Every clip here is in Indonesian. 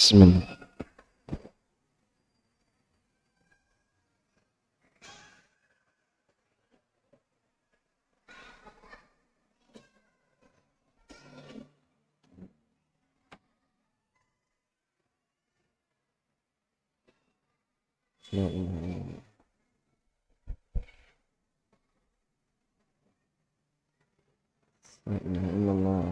Bismillah. La ilaha illallah. La ilaha illallah.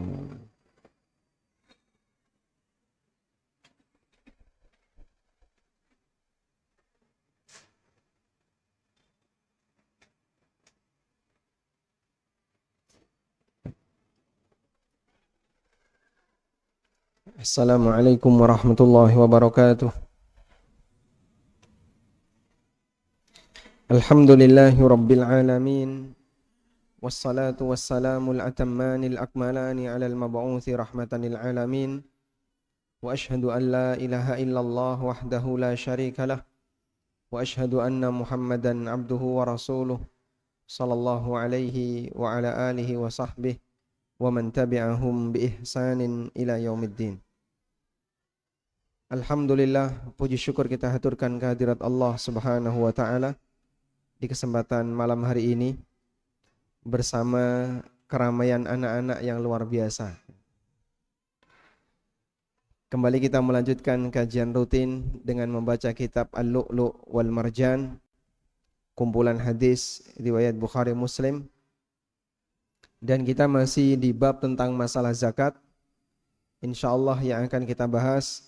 Assalamualaikum warahmatullahi wabarakatuh. Alhamdulillahi rabbil alamin. Wassalatu wassalamul atammanil akmalani alal mab'uthi rahmatan lil alamin. Wa ashhadu an la ilaha illallah wahdahu la syarika lah. Wa ashhadu anna Muhammadan abduhu wa rasuluh sallallahu alaihi wa ala alihi wa sahbihi wa man tabi'ahum bi ihsanin ila yaumiddin. Alhamdulillah, puji syukur kita haturkan kehadirat Allah Subhanahu wa taala di kesempatan malam hari ini bersama keramaian anak-anak yang luar biasa. Kembali kita melanjutkan kajian rutin dengan membaca kitab Al-Lu'lu' wal Marjan, kumpulan hadis riwayat Bukhari Muslim. Dan kita masih di bab tentang masalah zakat. Insyaallah yang akan kita bahas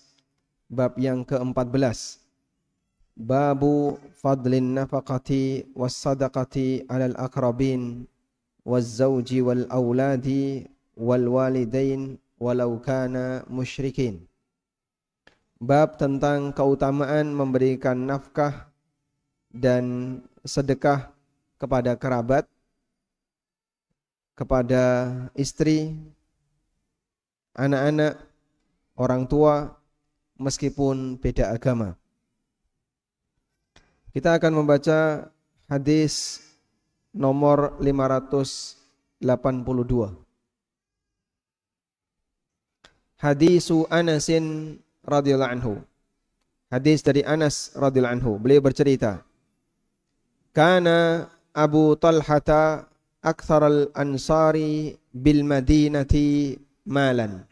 bab yang ke-14. Babu fadlin nafaqati was sadaqati 'alal aqrabin waz zawji wal auladi wal walidain walau kana musyrikin. Bab tentang keutamaan memberikan nafkah dan sedekah kepada kerabat, kepada istri, anak-anak, orang tua, meskipun beda agama. Kita akan membaca hadis nomor 582. Hadisu Anasin radhiyallahu anhu. Hadis dari Anas radhiyallahu anhu. Beliau bercerita, Kana Abu Talhata aktsaral ansari bil Madinati malan.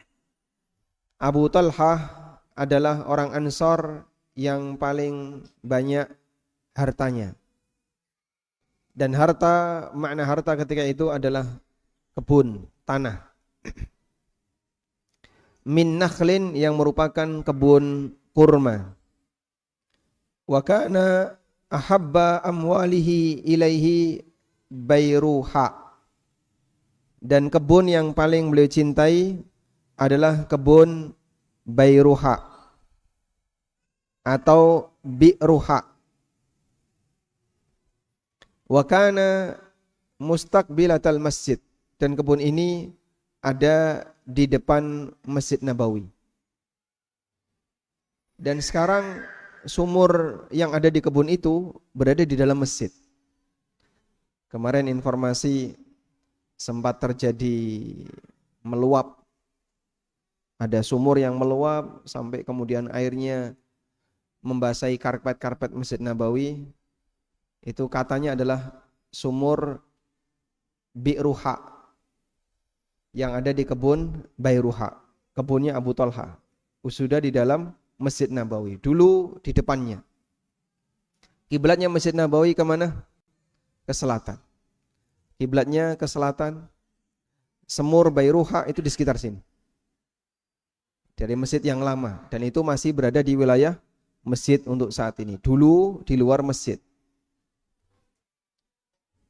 Abu Talhah adalah orang Ansar yang paling banyak hartanya. Dan harta, makna harta ketika itu adalah kebun, tanah. Min nakhlin, yang merupakan kebun kurma. Wa kana ahabba amwalihi ilaihi Bayruha. Dan kebun yang paling beliau cintai adalah kebun Bayruha atau Bi'ruha. Wa kana mustaqbilatal masjid, dan kebun ini ada di depan Masjid Nabawi. Dan sekarang sumur yang ada di kebun itu berada di dalam masjid. Kemarin informasi sempat terjadi meluap. Ada sumur yang meluap sampai kemudian airnya membasahi karpet-karpet Masjid Nabawi. Itu katanya adalah sumur Bi'ruha yang ada di kebun Bayruha, kebunnya Abu Talha. Sudah di dalam Masjid Nabawi, dulu di depannya. Kiblatnya Masjid Nabawi kemana? Ke selatan. Kiblatnya ke selatan. Sumur Bayruha itu di sekitar sini, dari masjid yang lama, dan itu masih berada di wilayah masjid untuk saat ini. Dulu di luar masjid.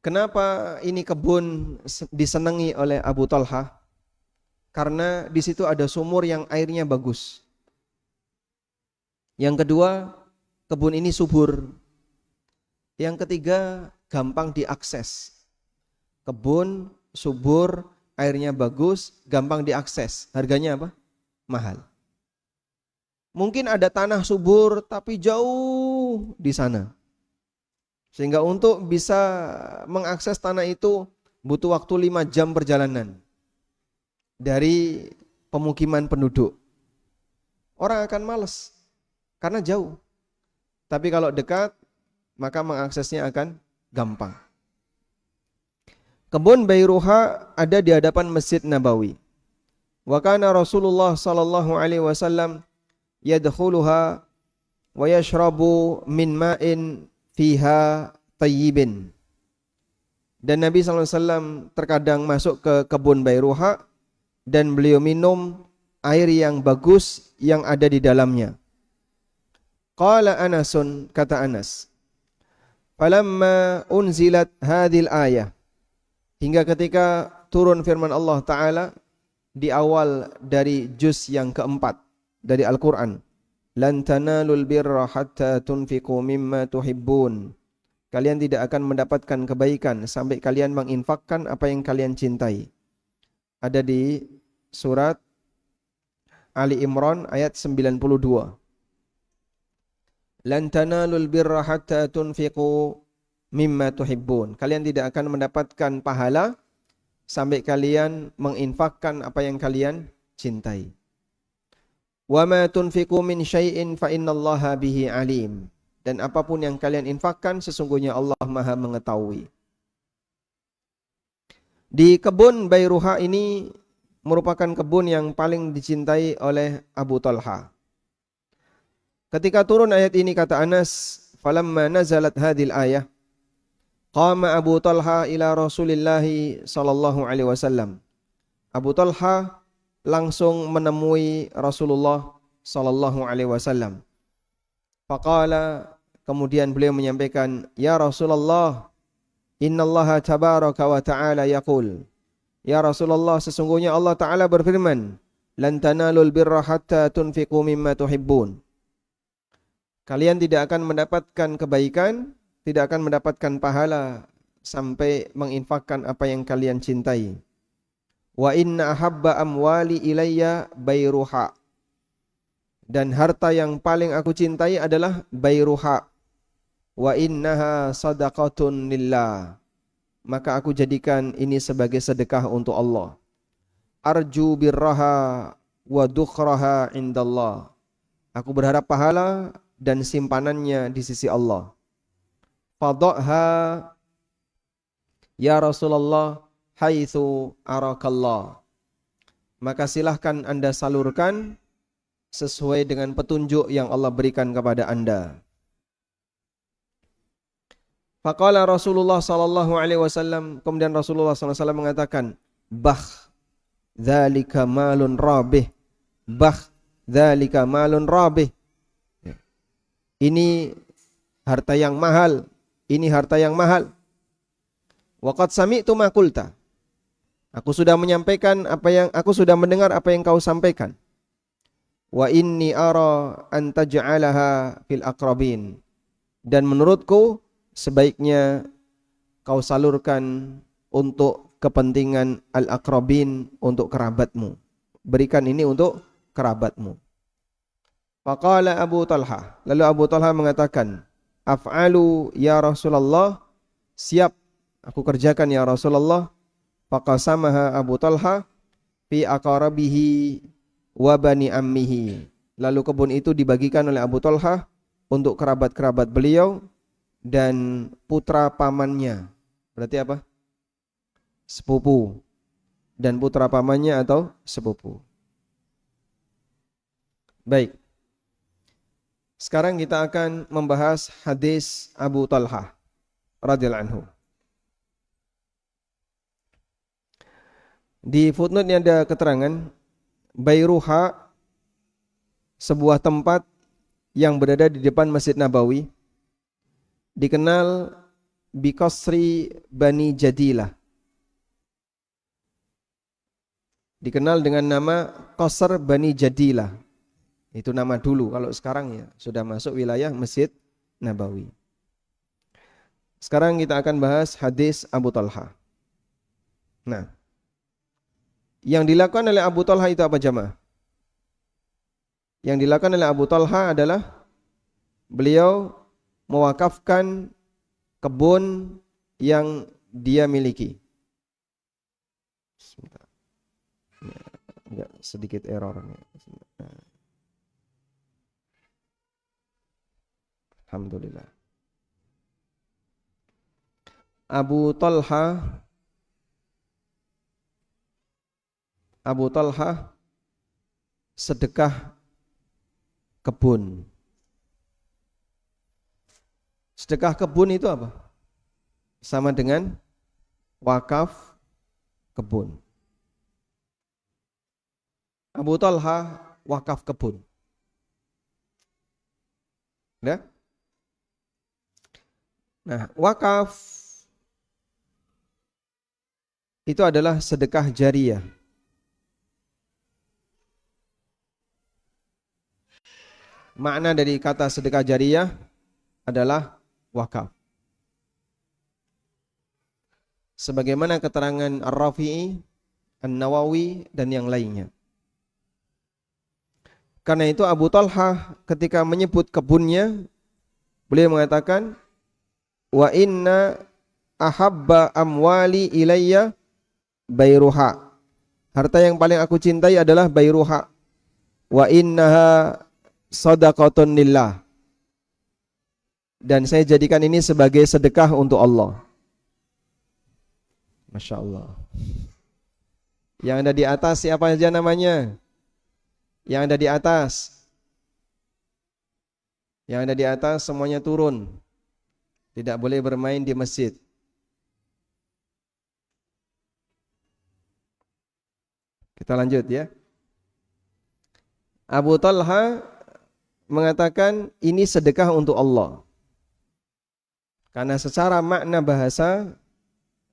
Kenapa ini kebun disenangi oleh Abu Talha? Karena di situ ada sumur yang airnya bagus. Yang kedua, kebun ini subur. Yang ketiga, gampang diakses. Kebun subur, airnya bagus, gampang diakses. Harganya apa? Mahal. Mungkin ada tanah subur tapi jauh di sana. Sehingga untuk bisa mengakses tanah itu butuh waktu 5 jam perjalanan dari pemukiman penduduk. orang akan malas karena jauh. Tapi kalau dekat, maka mengaksesnya akan gampang. Kebun Bairuha ada di hadapan Masjid Nabawi. Wa kana Rasulullah sallallahu alaihi wasallam yadkhuluha wa yashrabu min ma'in fiha tayyibin. Dan Nabi sallallahu alaihi wasallam terkadang masuk ke kebun Bairuha dan beliau minum air yang bagus yang ada di dalamnya. Qala Anasun, kata Anas, falamma unzilat hadhil ayah, hingga ketika turun firman Allah Ta'ala di awal dari juz yang keempat dari Al-Quran, lan tanalul birra hatta tunfiqu mimma tuhibbun, kalian tidak akan mendapatkan kebaikan sampai kalian menginfakkan apa yang kalian cintai. Ada di surat Ali Imran ayat 92. Lan tanalul birra hatta tunfiqu mimma tuhibbun. Kalian tidak akan mendapatkan pahala sampai kalian menginfakkan apa yang kalian cintai. Wa ma tunfiqu min syai'in fa innallaha bihi alim. Dan apapun yang kalian infakkan sesungguhnya Allah Maha mengetahui. Di kebun Bairuha ini merupakan kebun yang paling dicintai oleh Abu Talha. Ketika turun ayat ini, kata Anas, falamma nazalat hadhil ayah, qama Abu Talha ila Rasulillah sallallahu alaihi wasallam. Abu Talha langsung menemui Rasulullah sallallahu alaihi wasallam. Faqala, kemudian beliau menyampaikan, ya Rasulullah, innallaha tabaraka wa ta'ala yaqul, ya Rasulullah, sesungguhnya Allah Ta'ala berfirman, lan tanalul birra hatta tunfiqu mimma tuhibbun. Kalian tidak akan mendapatkan kebaikan, tidak akan mendapatkan pahala sampai menginfakkan apa yang kalian cintai. Wa inna ahabba amwali ilayya Bairuha. Dan harta yang paling aku cintai adalah Bairuha. Wa innaha sadaqatun lillah. Maka aku jadikan ini sebagai sedekah untuk Allah. Arju birraha wa dukhraha indallah. Aku berharap pahala dan simpanannya di sisi Allah. Fadhaha ya Rasulullah haitsu arakallah. Maka silahkan Anda salurkan sesuai dengan petunjuk yang Allah berikan kepada Anda. Faqala Rasulullah sallallahu alaihi wasallam, kemudian Rasulullah sallallahu alaihi wasallam mengatakan, bah dzalika malun rabih. Bah dzalika malun rabih. Ini harta yang mahal, ini harta yang mahal. Waqad sami'tu ma qulta. Aku sudah menyampaikan aku sudah mendengar apa yang kau sampaikan. Wa inni ara an taj'alaha fil aqrabin. Dan menurutku sebaiknya kau salurkan untuk kepentingan al-aqrabin, untuk kerabatmu. Berikan ini untuk kerabatmu. Faqala Abu Talha, lalu Abu Talha mengatakan, af'alu ya Rasulullah, siap aku kerjakan ya Rasulullah. Faqasamaha Abu Talha fi aqarabihi wa bani ammihi. Lalu kebun itu dibagikan oleh Abu Talha untuk kerabat-kerabat beliau dan putra pamannya. Berarti apa? Sepupu. Dan putra pamannya atau sepupu. Baik. Sekarang kita akan membahas hadis Abu Talha radhiyallahu anhu. Di footnote-nya ada keterangan Bairuha, sebuah tempat yang berada di depan Masjid Nabawi, dikenal Biqasri Bani Jadilah. Dikenal dengan nama Qasr Bani Jadilah. Itu nama dulu, kalau sekarang ya sudah masuk wilayah Masjid Nabawi. Sekarang kita akan bahas hadis Abu Talha. Nah, yang dilakukan oleh Abu Talha itu apa jamaah? Yang dilakukan oleh Abu Talha adalah beliau mewakafkan kebun yang dia miliki. Sebentar. Enggak, sedikit error. Alhamdulillah. Abu Talha sedekah kebun. Sedekah kebun itu apa? Sama dengan wakaf kebun. Abu Talha wakaf kebun. Ya? Nah, wakaf itu adalah sedekah jariyah. Makna dari kata sedekah jariyah adalah wakaf. Sebagaimana keterangan Ar-Rafi'i, An-Nawawi dan yang lainnya. Karena itu Abu Talha ketika menyebut kebunnya, beliau mengatakan, wa inna ahabba amwali ilayya bayruha. Harta yang paling aku cintai adalah bayruha. Wa innaha sadaqatun lillah. Dan saya jadikan ini sebagai sedekah untuk Allah. Masya Allah. Yang ada di atas siapa saja namanya? Yang ada di atas. Yang ada di atas semuanya turun. Tidak boleh bermain di masjid. Kita lanjut ya. Abu Talha mengatakan ini sedekah untuk Allah. Karena secara makna bahasa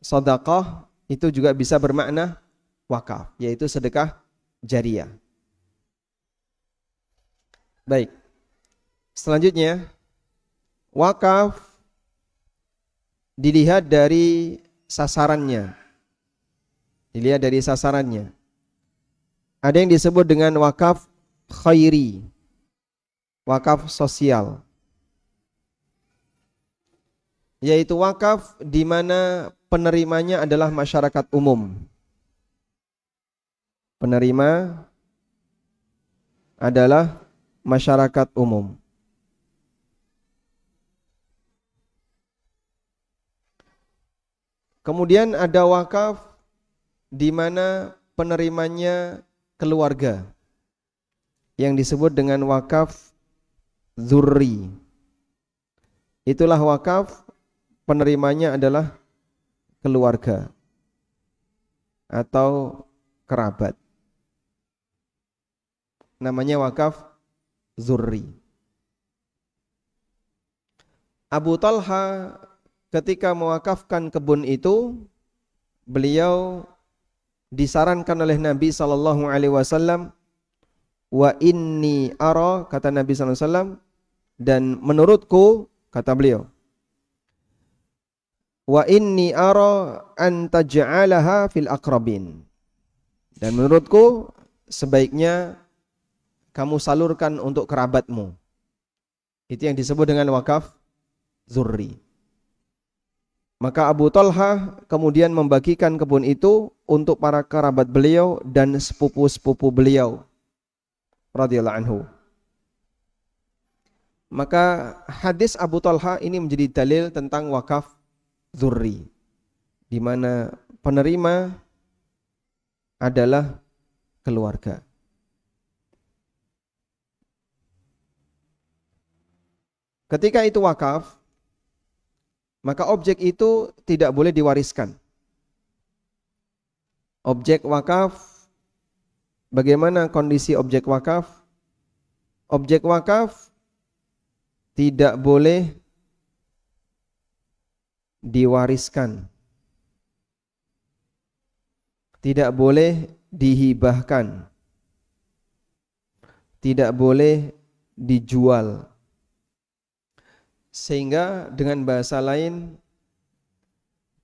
sedekah itu juga bisa bermakna wakaf, yaitu sedekah jariyah. Baik. Selanjutnya, wakaf dilihat dari sasarannya. Dilihat dari sasarannya. Ada yang disebut dengan wakaf khairi, wakaf sosial, yaitu wakaf di mana penerimanya adalah masyarakat umum. Penerima adalah masyarakat umum. Kemudian ada wakaf di mana penerimanya keluarga, yang disebut dengan wakaf dzurri. Itulah wakaf penerimanya adalah keluarga atau kerabat. Namanya wakaf dzurri. Abu Talha ketika mewakafkan kebun itu, beliau disarankan oleh Nabi SAW, wa inni ara, kata Nabi SAW, dan menurutku, kata beliau, wa inni ara an taj'alaha fil aqrabin, dan menurutku sebaiknya kamu salurkan untuk kerabatmu. Itu yang disebut dengan wakaf dzurri. Maka Abu Talha kemudian membagikan kebun itu untuk para kerabat beliau dan sepupu-sepupu beliau radhiyallahu anhu. Maka hadis Abu Talha ini menjadi dalil tentang wakaf dzurri, di mana penerima adalah keluarga. Ketika itu wakaf, maka objek itu tidak boleh diwariskan. Objek wakaf, bagaimana kondisi objek wakaf? Objek wakaf tidak boleh diwariskan, tidak boleh dihibahkan, tidak boleh dijual. Sehingga dengan bahasa lain,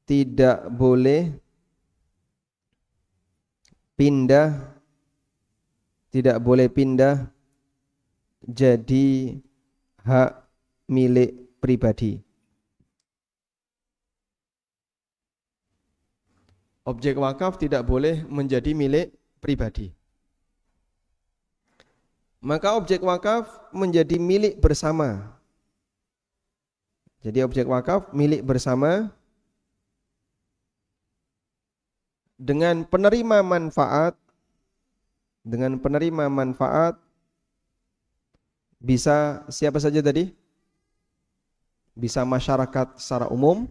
tidak boleh pindah, tidak boleh pindah jadi hak milik pribadi. Objek wakaf tidak boleh menjadi milik pribadi. Maka objek wakaf menjadi milik bersama Jadi objek wakaf milik bersama dengan penerima manfaat. Dengan penerima manfaat bisa siapa saja tadi? Bisa masyarakat secara umum,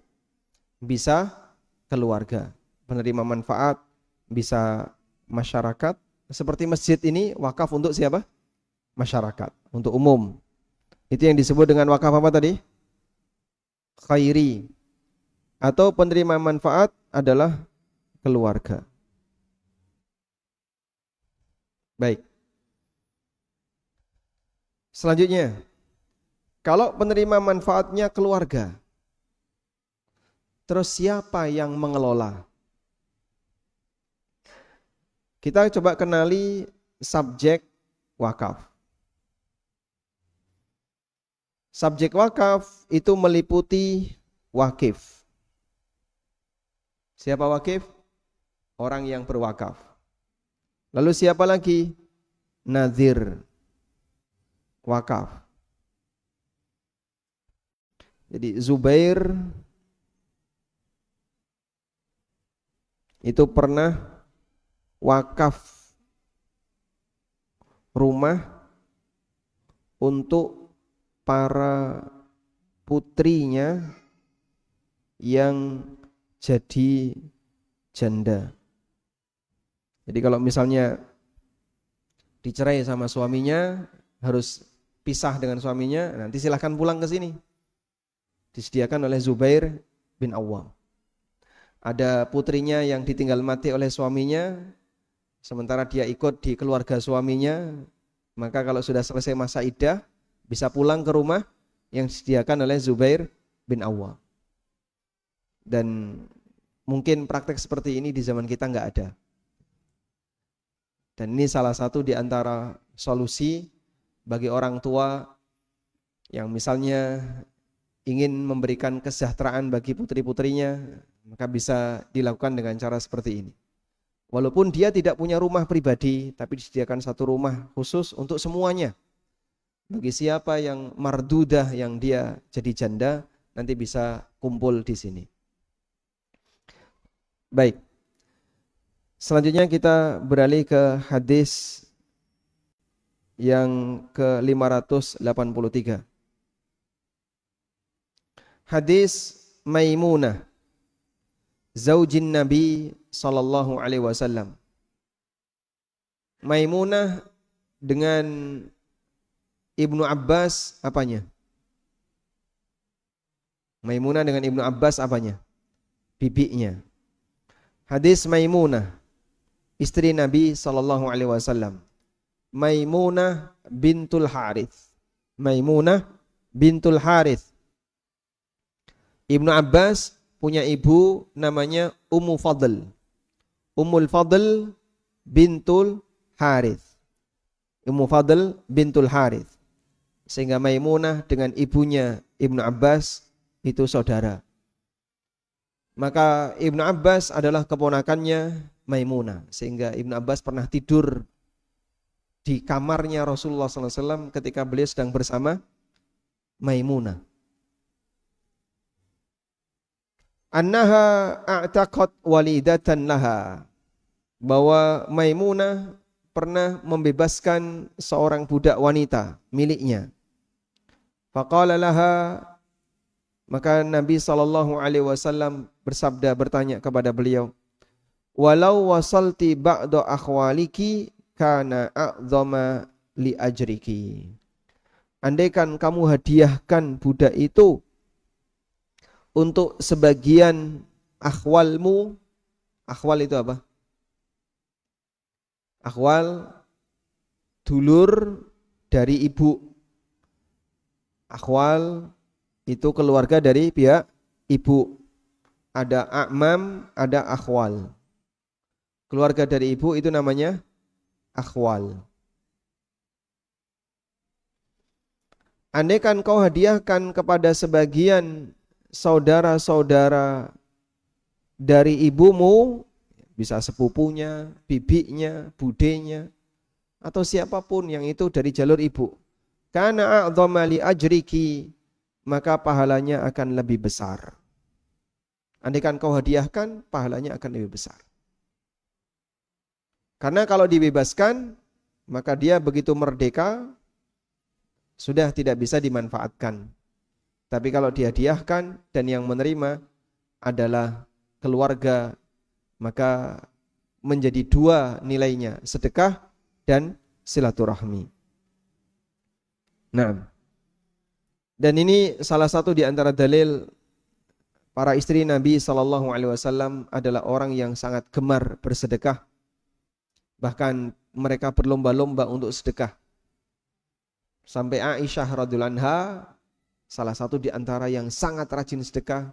bisa keluarga. Penerima manfaat bisa masyarakat. Seperti masjid ini wakaf untuk siapa? Masyarakat, untuk umum. Itu yang disebut dengan wakaf apa tadi? Khairi. Atau penerima manfaat adalah keluarga. Baik. Selanjutnya, kalau penerima manfaatnya keluarga, terus siapa yang mengelola? Kita coba kenali subjek wakaf. Subjek wakaf itu meliputi wakif. Siapa wakif? Orang yang berwakaf. Lalu siapa lagi? Nazir. Wakaf. Jadi Zubair itu pernah wakaf rumah untuk para putrinya yang jadi janda. Jadi kalau misalnya dicerai sama suaminya, harus pisah dengan suaminya, nanti silahkan pulang ke sini. Disediakan oleh Zubair bin Awwam. Ada putrinya yang ditinggal mati oleh suaminya, sementara dia ikut di keluarga suaminya, maka kalau sudah selesai masa iddah, bisa pulang ke rumah yang disediakan oleh Zubair bin Awwam. Dan mungkin praktek seperti ini di zaman kita nggak ada. Dan ini salah satu di antara solusi bagi orang tua yang misalnya ingin memberikan kesejahteraan bagi putri-putrinya, maka bisa dilakukan dengan cara seperti ini. Walaupun dia tidak punya rumah pribadi, tapi disediakan satu rumah khusus untuk semuanya. Bagi siapa yang mardudah, yang dia jadi janda, nanti bisa kumpul di sini. Baik. Selanjutnya kita beralih ke hadis yang ke-583. Hadis Maimunah zaujin Nabi sallallahu alaihi wasallam. Maimunah dengan Ibnu Abbas apanya? Maimunah dengan Ibnu Abbas apanya? Bibinya. Hadis Maimunah istri Nabi sallallahu alaihi wasallam. Maimunah bintul Harith. Maimunah bintul Harith. Ibnu Abbas punya ibu namanya Ummu Fadl. Ummul Fadl bintul Harith. Ummu Fadl bintul Harith. Sehingga Maimunah dengan ibunya Ibnu Abbas itu saudara. Maka Ibnu Abbas adalah keponakannya Maimunah, sehingga Ibnu Abbas pernah tidur di kamarnya Rasulullah SAW ketika beliau sedang bersama Maimunah. Annaha a'taqat walidatan laha, bahwa Maimunah pernah membebaskan seorang budak wanita miliknya. Faqala laha, maka Nabi SAW bersabda, bertanya kepada beliau, walau wasalti ba'da akhwaliki kana a'zama li ajriki. Andaikan kamu hadiahkan budak itu untuk sebagian akhwalmu. Akhwal itu apa? Akhwal dulur dari ibu. Akhwal itu keluarga dari pihak ibu. Ada a'mam, ada akhwal. Keluarga dari ibu itu namanya akhwal. Andaikan kau hadiahkan kepada sebagian saudara-saudara dari ibumu, bisa sepupunya, bibinya, budenya, atau siapapun yang itu dari jalur ibu. Kana a'dhama li ajriki, maka pahalanya akan lebih besar. Andaikan kau hadiahkan, pahalanya akan lebih besar. Karena kalau dibebaskan, maka dia begitu merdeka, sudah tidak bisa dimanfaatkan. Tapi kalau dihadiahkan dan yang menerima adalah keluarga, maka menjadi dua nilainya, sedekah dan silaturahmi. Nah, dan ini salah satu di antara dalil para istri Nabi SAW adalah orang yang sangat gemar bersedekah. Bahkan mereka berlomba-lomba untuk sedekah. Sampai Aisyah radhiyallahu anha, salah satu di antara yang sangat rajin sedekah,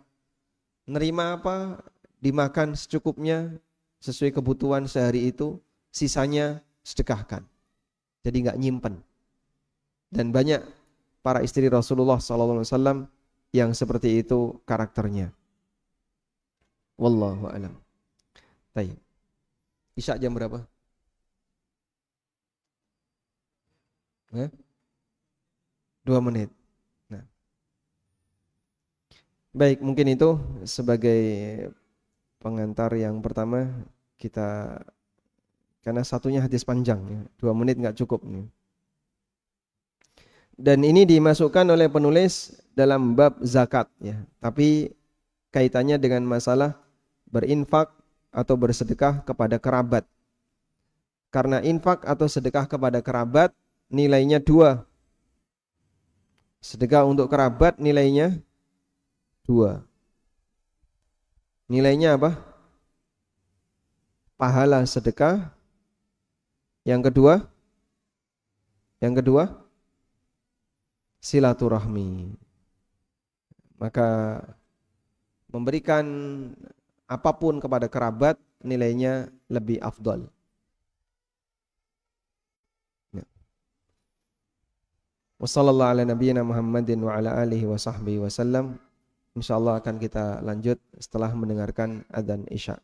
nerima apa, dimakan secukupnya, sesuai kebutuhan sehari itu, sisanya sedekahkan. Jadi enggak nyimpen. Dan banyak para istri Rasulullah SAW yang seperti itu karakternya. Wallahu a'lam. Baik. Isya jam berapa? 2 menit. Nah. Baik, mungkin itu sebagai pengantar yang pertama kita, karena satunya hadis panjang ya, 2 menit nggak cukup nih. Dan ini dimasukkan oleh penulis dalam bab zakat ya, tapi kaitannya dengan masalah berinfak atau bersedekah kepada kerabat. Karena infak atau sedekah kepada kerabat nilainya 2. Sedekah untuk kerabat nilainya 2. Nilainya apa? Pahala sedekah. Yang kedua silaturahmi. Maka memberikan apapun kepada kerabat nilainya lebih afdal. Wassallallahu ala nabiyyina Muhammadin wa ala alihi wa sahbihi wasallam. Insyaallah akan kita lanjut setelah mendengarkan adzan Isya.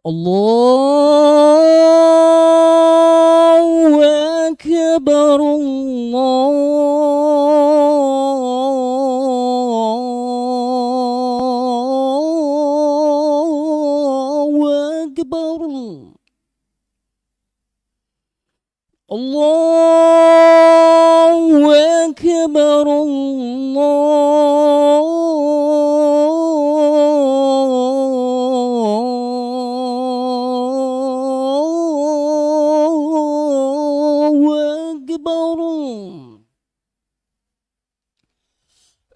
Allahu Akbar, Allahu Akbar, Allahu Akbar,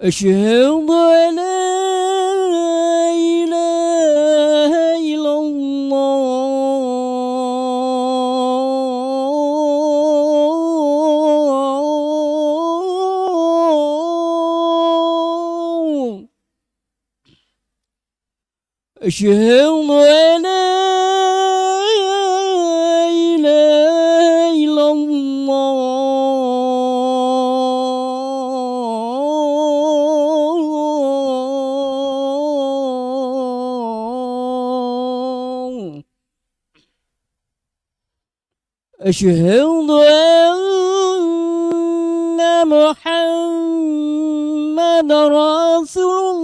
أشهد أن لا إله إلا الله أشهد أن لا إله إلا أشهد أن محمد رسول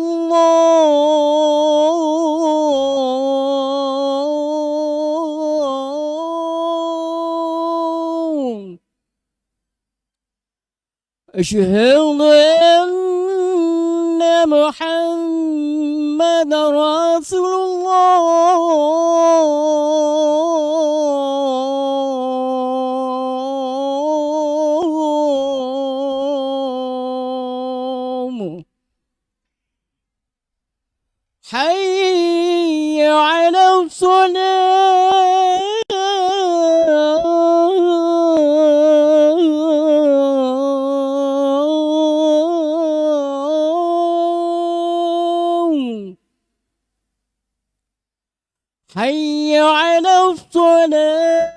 الله أشهد أن محمد رسول الله حي على الصلاة حي على الصلاة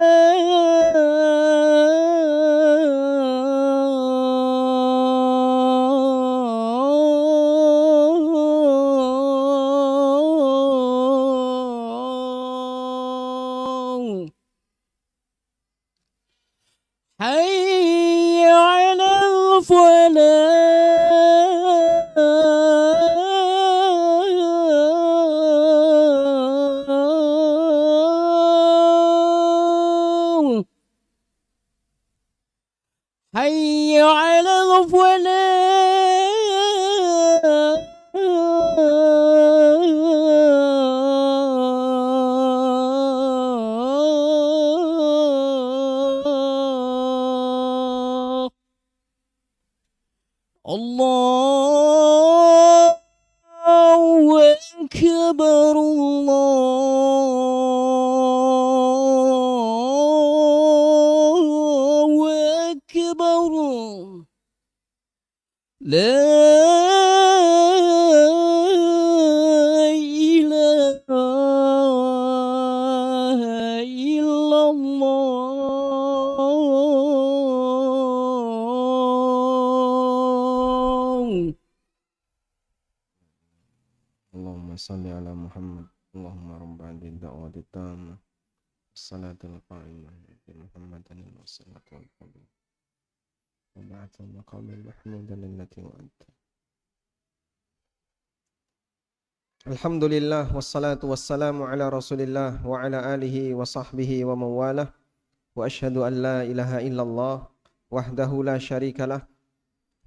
حي على الفلاح حي على الفلاح الله أكبر الله أكبر لا إله إلا الله Allahumma salli ala Muhammad. Allahumma rabba hadhihi ad-da'wati at-tammah as-salatul qa'imah bi Muhammadin was-salatu wal-qabul wa ba'atha maqamal mahmudan allati wa'adta. Alhamdulillah wassalatu wassalamu ala Rasulillah wa ala alihi wa sahbihi wa mawalah wa ashhadu an la ilaha illallah wahdahu la syarikalah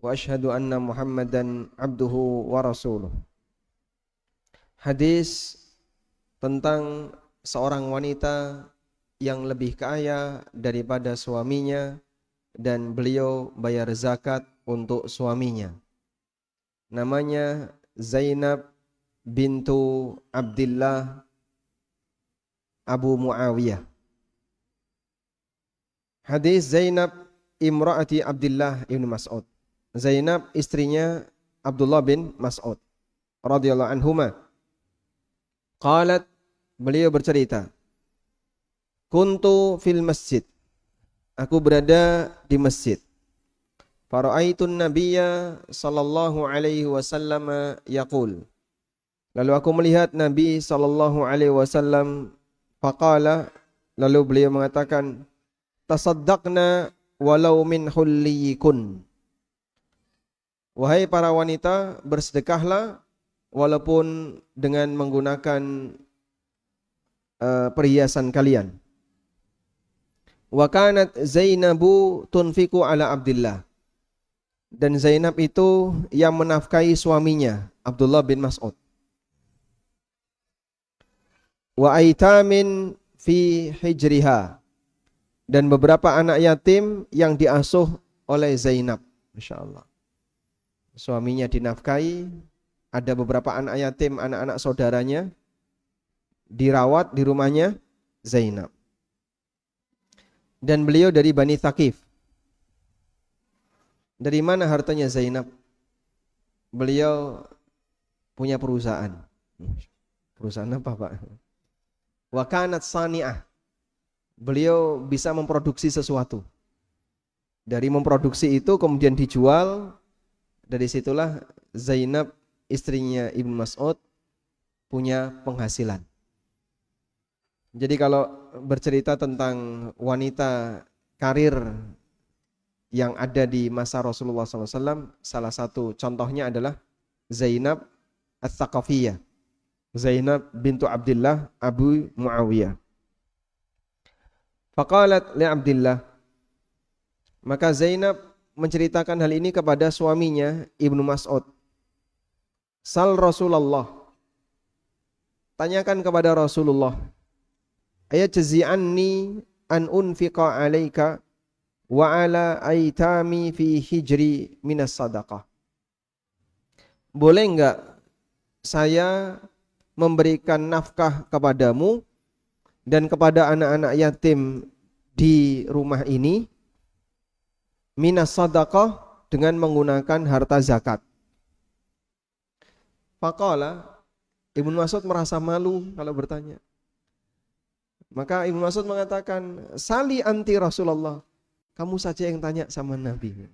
wa ashhadu anna Muhammadan abduhu wa rasuluh. Hadis tentang seorang wanita yang lebih kaya daripada suaminya dan beliau bayar zakat untuk suaminya. Namanya Zainab bintu Abdullah Abu Muawiyah. Hadis Zainab imraati Abdullah ibn Mas'ud. Zainab istrinya Abdullah bin Mas'ud radhiyallahu anhuma. Qalat, beliau bercerita, kuntu fil masjid, aku berada di masjid. Fara'aitun nabiyya sallallahu alaihi wasallam yaqul, lalu aku melihat Nabi sallallahu alaihi wasallam. Faqala, lalu beliau mengatakan, tasaddaqna walau min hulliyikun, wahai para wanita, bersedekahlah walaupun dengan menggunakan perhiasan kalian. Wa kanat Zainabu tunfiku ala Abdullah, dan Zainab itu yang menafkahi suaminya Abdullah bin Mas'ud. Wa aitamin fi hijriha, dan beberapa anak yatim yang diasuh oleh Zainab. Masya Allah, suaminya dinafkahi, ada beberapa anak yatim, anak-anak saudaranya dirawat di rumahnya Zainab. Dan beliau dari Bani Thaqif. Dari mana hartanya Zainab? Beliau punya perusahaan. Perusahaan apa, Pak? Wa kanat sani'ah, beliau bisa memproduksi sesuatu. Dari memproduksi itu kemudian dijual. Dari situlah Zainab istrinya Ibn Mas'ud punya penghasilan. Jadi kalau bercerita tentang wanita karir yang ada di masa Rasulullah SAW. Salah satu contohnya adalah Zainab Ats-Tsaqafiyah, Zainab bintu Abdullah Abu Muawiyah. Faqalat li Abdullah, maka Zainab menceritakan hal ini kepada suaminya Ibnu Mas'ud. Sal Rasulullah, tanyakan kepada Rasulullah, ayajzi'anni an unfiqa alaika wa ala aitami fi hijri minas sadaqah. Boleh enggak saya memberikan nafkah kepadamu dan kepada anak-anak yatim di rumah ini minas sadaqah, dengan menggunakan harta zakat. Faqala, Ibnu Mas'ud merasa malu kalau bertanya. Maka Ibnu Mas'ud mengatakan, sali anti Rasulullah, kamu saja yang tanya sama Nabi.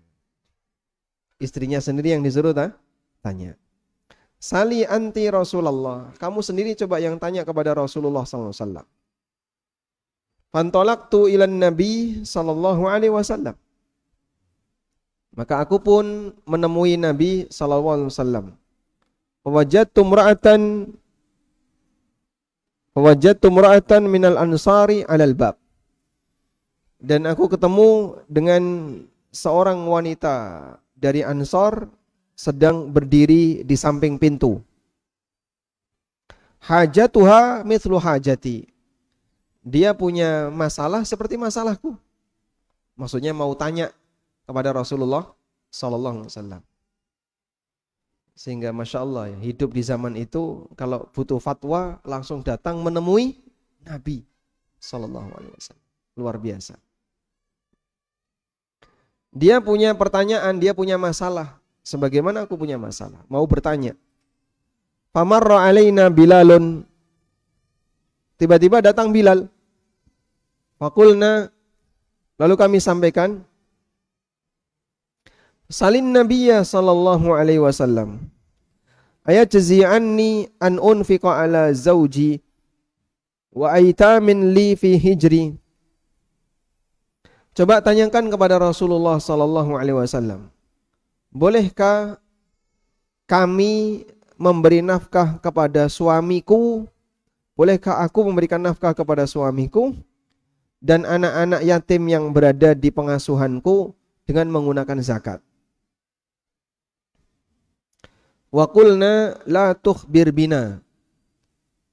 Istrinya sendiri yang disuruh tanya. Sali anti Rasulullah, kamu sendiri coba yang tanya kepada Rasulullah SAW. Fantolaktu ilan Nabi sallallahu alaihi wasallam. Maka aku pun menemui Nabi sallallahu alaihi wasallam. Wajadtu mra'atan minal ansari 'alal bab. Dan aku ketemu dengan seorang wanita dari Ansar sedang berdiri di samping pintu. Hajatuha mithlu hajati. Dia punya masalah seperti masalahku. Maksudnya mau tanya kepada Rasulullah sallallahu alaihi wasallam. Sehingga Masya Allah ya, hidup di zaman itu kalau butuh fatwa langsung datang menemui Nabi sallallahu alaihi wasallam. Luar biasa. Dia punya pertanyaan, dia punya masalah. Sebagaimana aku punya masalah, mau bertanya. Famarra alaina Bilalun. Tiba-tiba datang Bilal. Fakulna, lalu kami sampaikan, salin Nabiyya sallallahu alaihi wasallam, ayajzi'anni an unfiqa ala zawji wa aitamin li fi hijri. Coba tanyakan kepada Rasulullah sallallahu alaihi wasallam, bolehkah kami memberi nafkah kepada suamiku? Bolehkah aku memberikan nafkah kepada suamiku dan anak-anak yatim yang berada di pengasuhanku dengan menggunakan zakat? Wa qulna la tukhbir bina.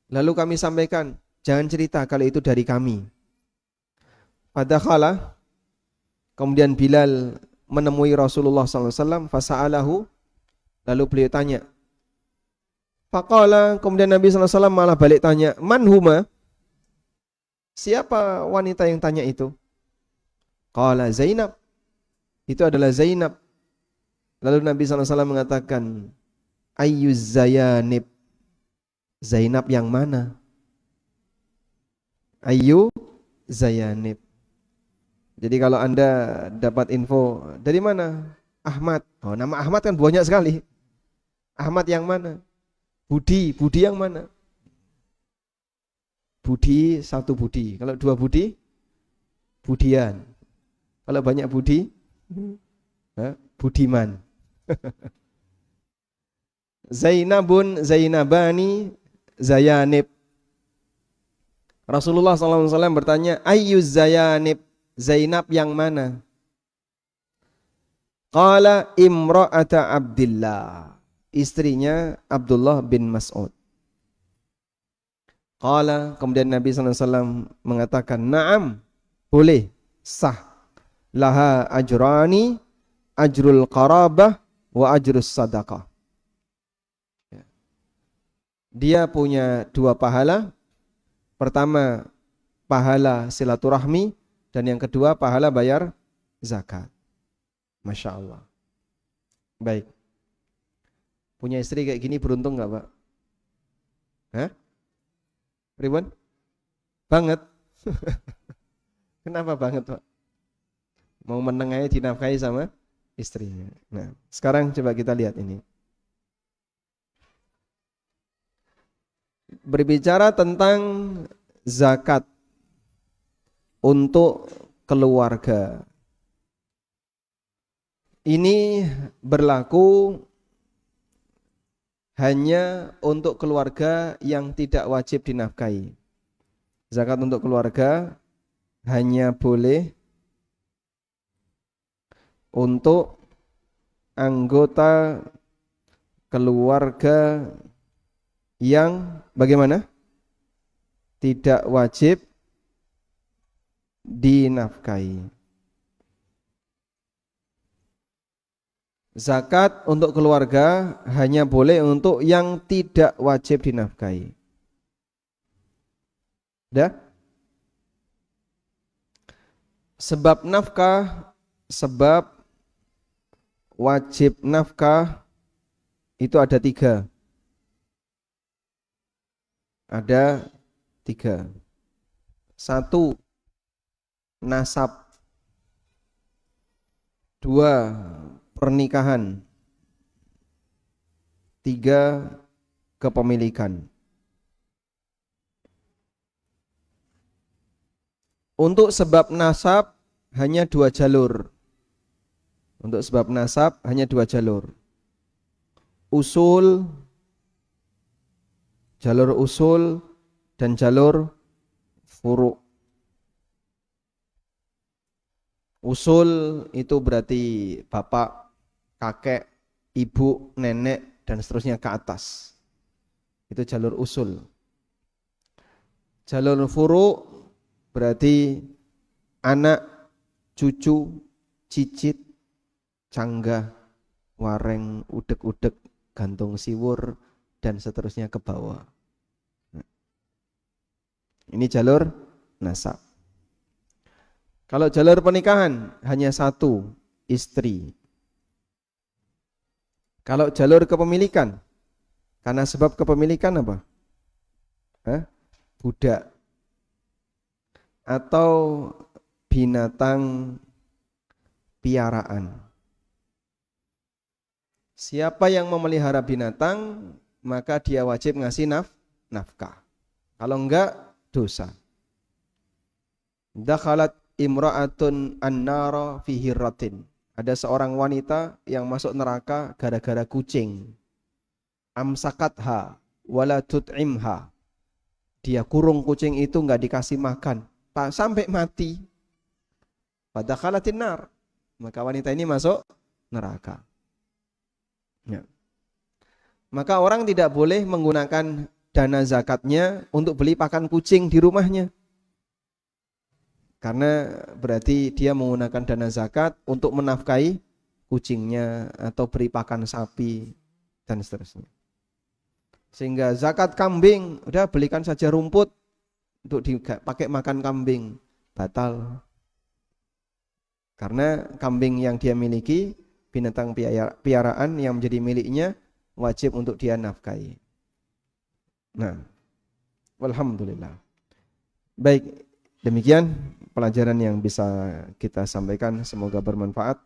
Lalu kami sampaikan, jangan cerita kalau itu dari kami. Padakhala, kemudian Bilal menemui Rasulullah SAW, fasa'alahu, lalu beliau tanya. Faqala, kemudian Nabi SAW malah balik tanya, man huma? Siapa wanita yang tanya itu? Qala Zainab. Itu adalah Zainab. Lalu Nabi SAW mengatakan, ayyuz zayanib, Zainab yang mana? Ayyu zayanib. Jadi kalau Anda dapat info dari mana? Ahmad. Oh, nama Ahmad kan banyak sekali. Ahmad yang mana? Budi yang mana? Budi, satu Budi. Kalau dua Budi, Budian. Kalau banyak Budi, Budiman. Zainabun, Zainabani, Zayanib. Rasulullah SAW bertanya, ayyuz Zayanib, Zainab yang mana? Qala imra'ata Abdillah, istrinya Abdullah bin Mas'ud. Qala, kemudian Nabi SAW mengatakan, na'am, boleh, sah. Laha ajrani, ajrul qarabah, wa ajrus sadaqah. Dia punya dua pahala. Pertama, pahala silaturahmi, dan yang kedua, pahala bayar zakat. Masya Allah. Baik. Punya istri kayak gini beruntung gak, Pak? Hah? Ribuan? Banget. Kenapa banget, Pak? Mau meneng aja dinafkahi sama istrinya. Nah, sekarang coba kita lihat ini. Berbicara tentang zakat. untuk keluarga. Ini berlaku hanya untuk keluarga yang tidak wajib dinafkahi. Zakat untuk keluarga hanya boleh untuk anggota keluarga yang bagaimana? Tidak wajib dinafkahi. Zakat untuk keluarga hanya boleh untuk yang tidak wajib dinafkahi. Dah? Sebab nafkah, sebab wajib nafkah itu ada 3. Ada 3. 1, nasab. 2, pernikahan. 3, kepemilikan. Untuk sebab nasab hanya 2 jalur. Untuk sebab nasab hanya 2 jalur. Jalur usul dan jalur furu'. Usul itu berarti bapak, kakek, ibu, nenek, dan seterusnya ke atas. Itu jalur usul. Jalur furu' berarti anak, cucu, cicit, canggah, wareng, udek-udek, gantung siwur, dan seterusnya ke bawah. Ini jalur nasab. Kalau jalur pernikahan hanya 1, istri. Kalau jalur kepemilikan, karena sebab kepemilikan apa? Budak atau binatang piaraan. Siapa yang memelihara binatang, maka dia wajib ngasih nafkah. Kalau enggak, dosa. Dakhalat imra'atun an-nara fi hirratin. Ada seorang wanita yang masuk neraka gara-gara kucing. Amsakatha wala tut'imha. Dia kurung kucing itu enggak dikasih makan sampai mati. Fadakhalatin nar. Maka wanita ini masuk neraka. Ya. Maka orang tidak boleh menggunakan dana zakatnya untuk beli pakan kucing di rumahnya. Karena berarti dia menggunakan dana zakat untuk menafkahi kucingnya atau beri pakan sapi dan seterusnya. Sehingga zakat kambing, udah belikan saja rumput untuk dipakai makan kambing, batal. Karena kambing yang dia miliki, binatang piaraan yang menjadi miliknya, wajib untuk dia nafkahi. Nah, alhamdulillah. Baik, demikian pelajaran yang bisa kita sampaikan, semoga bermanfaat.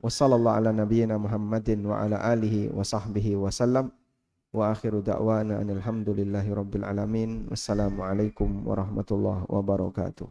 Wassallallahu ala nabiyyina Muhammadin wa ala alihi wa sahbihi wasallam. Wa akhiru da'wana alhamdulillahi rabbil alamin. Wassalamualaikum warahmatullahi wabarakatuh.